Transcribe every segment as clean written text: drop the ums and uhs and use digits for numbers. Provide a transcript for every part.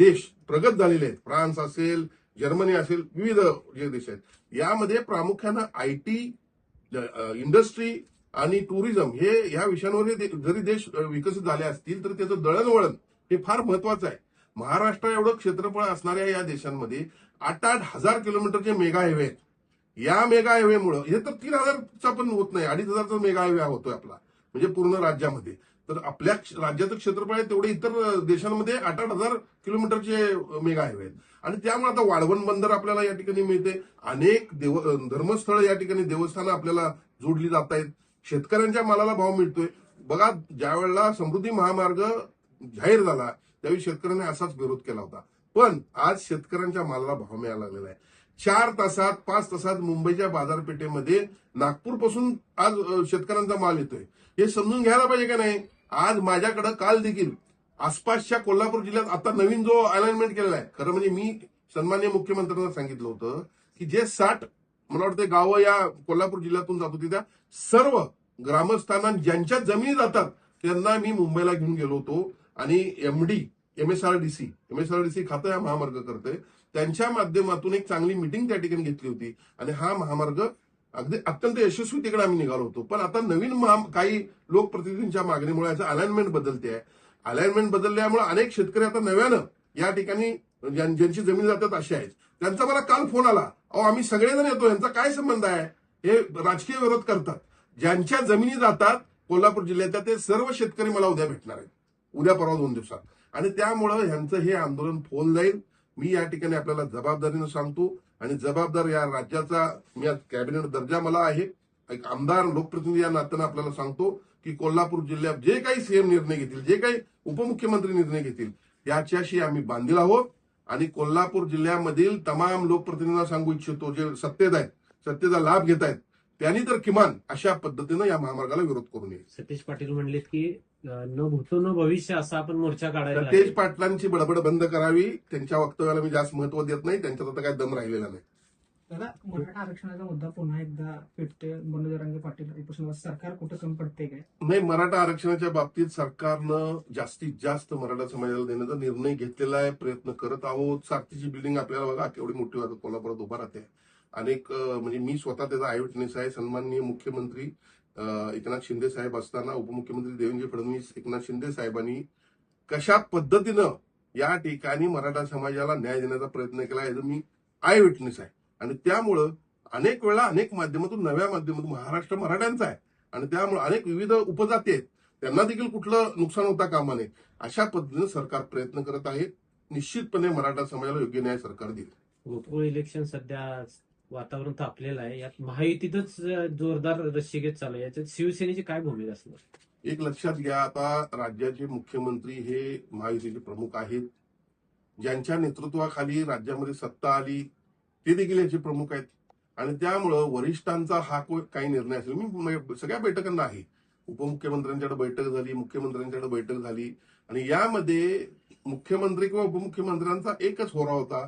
देश प्रगत झालेले आहेत, फ्रान्स असेल, जर्मनी असेल, विविध जे देश आहेत, यामध्ये प्रामुख्यानं आयटी इंडस्ट्री आणि टुरिझम ह्या विषयांवर जरी देश विकसित झाले असतील तर त्याचं दळणवळण हे फार महत्वाचं आहे. महाराष्ट्र एवढं क्षेत्रफळ असणाऱ्या या देशांमध्ये 8,000 किलोमीटरचे मेगा हायवे आहेत. या मेगा हायवेमुळे हे तर 3,000चा पण होत नाही, 2,500चा मेगा हायवे होतोय आपला, म्हणजे पूर्ण राज्यामध्ये. तर आपल्या राज्याचं क्षेत्रफळ आहे तेवढे इतर देशांमध्ये 8,000 किलोमीटरचे मेगा हायवे आहेत. आणि त्यामुळे आता वाळवण बंदर आपल्याला या ठिकाणी मिळते, अनेक धर्मस्थळ या ठिकाणी देवस्थानं आपल्याला जोडली जात आहेत, शेतकऱ्यांच्या मालाला भाव मिळतोय. बघा, ज्या वेळेला समृद्धी महामार्ग जाहीर झाला त्यावेळी शेतकऱ्यांनी असाच विरोध केला होता, पण आज शेतकऱ्यांच्या मालाला भाव मिळायला लागलेला आहे. 4 तासात 5 तासात मुंबईच्या बाजारपेठेमध्ये नागपूरपासून आज शेतकऱ्यांचा माल येतोय. हे समजून घ्यायला पाहिजे का नाही. आज माझ्याकडे काल देखील आसपासच्या कोल्हापूर जिल्ह्यात आता नवीन जो अलाइनमेंट केलेला आहे, खरं म्हणजे मी सन्माननीय मुख्यमंत्र्यांना सांगितलं होतं की जे 60 मला वाटतं गावं या कोल्हापूर जिल्ह्यातून जात होती, त्या सर्व ग्रामस्थांना ज्यांच्या जमिनी जातात त्यांना मी मुंबईला घेऊन गेलो होतो आणि एमएसआरडीसी खातं हा महामार्ग करतोय, त्यांच्या माध्यमातून एक चांगली मिटिंग त्या ठिकाणी घेतली होती आणि हा महामार्ग अगदी अत्यंत यशस्वी तिकडे आम्ही निघालो होतो. पण आता नवीन काही लोकप्रतिनिधींच्या मागणीमुळे याचं अलाइनमेंट बदलते आहे. अलाइनमेंट बदलल्यामुळे अनेक शेतकरी आता नव्यानं या ठिकाणी ज्यांची जमीन जातात असे आहेत. त्यांचा मला काल फोन आला, अहो आम्ही सगळेजण येतो, यांचा काय संबंध आहे, हे राजकीय विरोध करतात. ज्यांच्या जमिनी जातात कोल्हापूर जिल्ह्यातल्या ते सर्व शेतकरी मला उद्या भेटणार आहेत, उद्या परवा 2 दिवसात. आणि त्यामुळं ह्यांचं हे आंदोलन फोन जाईल. मी या ठिकाणी आपल्याला जबाबदारीनं सांगतो आणि जबाबदार या राज्याचा मी आज कॅबिनेट दर्जा मला आहे, एक आमदार लोकप्रतिनिधी या नात्यानं आपल्याला सांगतो की कोल्हापूर जिल्ह्यात जे काही सीएम निर्णय घेतील, जे काही उपमुख्यमंत्री निर्णय घेतील, याच्याशी आम्ही बांधील आहोत. आणि कोल्हापूर जिल्ह्यामधील तमाम लोकप्रतिनिधींना सांगू इच्छितो, जे सत्तेत आहेत, सत्तेचा लाभ घेत आहेत, त्यांनी तर किमान अशा पद्धतीनं या महामार्गाला विरोध करू नये. सतीश पाटील म्हणले की न भूतो न भविष्य असा आपण मोर्चा काढायला. सतीश पाटलांची बडबड बंद करावी. त्यांच्या वक्तव्याला मी जास्त महत्व देत नाही, त्यांच्यात आता काय दम राहिलेला नाही. दादा, मराठा आरक्षणाचा मुद्दा पुन्हा एकदा पेटतोय. मनोज जरांगे पाटील उपोषण, सरकार कुठं कमी पडते काय? नाही, मराठा आरक्षणाच्या बाबतीत सरकारनं जास्तीत जास्त मराठा समाजाला देण्याचा निर्णय घेतलेला आहे, प्रयत्न करत आहोत. सारथीची बिल्डिंग आपल्याला बघा केवढी मोठी वाटत कोल्हापुरात उभा राहते. अनेक म्हणजे मी स्वतः त्याचा आय विटनेस आहे. सन्माननीय मुख्यमंत्री एकनाथ शिंदे साहेब असताना उपमुख्यमंत्री देवेंद्र फडणवीस, एकनाथ शिंदे साहेबांनी कशा पद्धतीनं या ठिकाणी मराठा समाजाला न्याय देण्याचा प्रयत्न केला याचं मी आय विटनेस आहे. आणि त्यामुळं अनेक वेळा अनेक माध्यमातून, नव्या माध्यमातून महाराष्ट्र मराठ्यांचा आहे आणि त्यामुळे अनेक विविध उपजाती आहेत, त्यांना देखील कुठलं नुकसान होता कामा नये. अशा पद्धतीनं सरकार प्रयत्न करत आहे. निश्चितपणे मराठा समाजाला योग्य न्याय सरकार देईल. गोकुळ इलेक्शन सध्या वातावरण तापलेलं आहे, यात महायुतीतच जोरदार रस्सीखेच चालू आहे, याच्यात शिवसेनेची काय भूमिका असणार? एक लक्षात घ्या, आता राज्याचे मुख्यमंत्री हे महायुतीचे प्रमुख आहेत. ज्यांच्या नेतृत्वाखाली राज्यामध्ये सत्ता आली ते देखील याचे प्रमुख आहेत. आणि त्यामुळं वरिष्ठांचा हा काही निर्णय असेल, मी सगळ्या बैठकांना आहे, उपमुख्यमंत्र्यांच्याकडे बैठक झाली, मुख्यमंत्र्यांच्याकडे बैठक झाली आणि यामध्ये मुख्यमंत्री किंवा उपमुख्यमंत्र्यांचा एकच होरा होता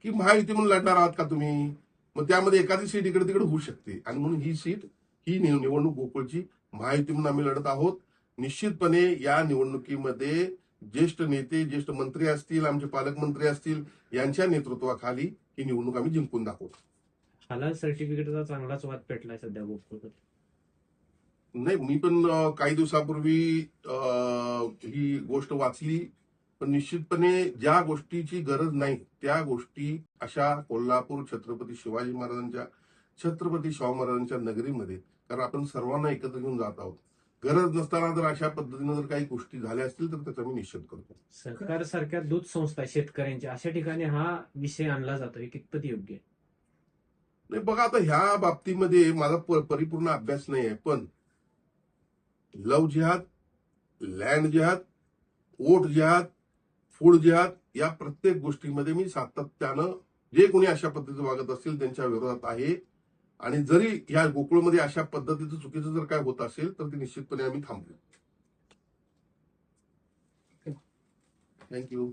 की महायुती म्हणून लढणार आहात का तुम्ही, मग त्यामध्ये एखादी सीट इकडे तिकडे होऊ शकते आणि म्हणून ही निवडणूक गोकुळची महायुती म्हणून आम्ही लढत आहोत. निश्चितपणे या निवडणुकीमध्ये ज्येष्ठ नेते, ज्येष्ठ मंत्री असतील, आमचे पालकमंत्री असतील, यांच्या नेतृत्वाखाली ही निवडणूक आम्ही जिंकून दाखवू. हलाल सर्टिफिकेटचा चांगलाच वाद पेटलाय सध्या गोकुळ. नाही, मी पण काही दिवसापूर्वी ही गोष्ट वाचली, पण निश्चितपणे ज्या गोष्टीची गरज नाही त्या गोष्टी अशा कोल्हापूर छत्रपती शिवाजी महाराजांच्या, छत्रपती शाहू महाराजांच्या नगरीमध्ये, कारण आपण सर्वांना एकत्र घेऊन जात आहोत, गरज नसताना जर अशा पद्धतीनं जर काही गोष्टी झाल्या असतील तर त्याचा मी निषेध करतो. सरकार सारख्या दूध संस्था शेतकऱ्यांच्या अशा ठिकाणी हा विषय आणला जातोय, कितपत योग्य? नाही बघा, आता ह्या बाबतीमध्ये माझा परिपूर्ण अभ्यास नाही आहे, पण लव जिहाद, लँड जिहाद, वोट जिहाद, फूड जिहाद या प्रत्येक गोष्टीमध्ये मी सातत्यानं जे कोणी अशा पद्धतीचं वागत असतील त्यांच्या विरोधात आहे. आणि जरी ह्या गोकुळमध्ये अशा पद्धतीचं चुकीचं जर काय होत असेल तर ते निश्चितपणे आम्ही थांबवू. थँक्यू.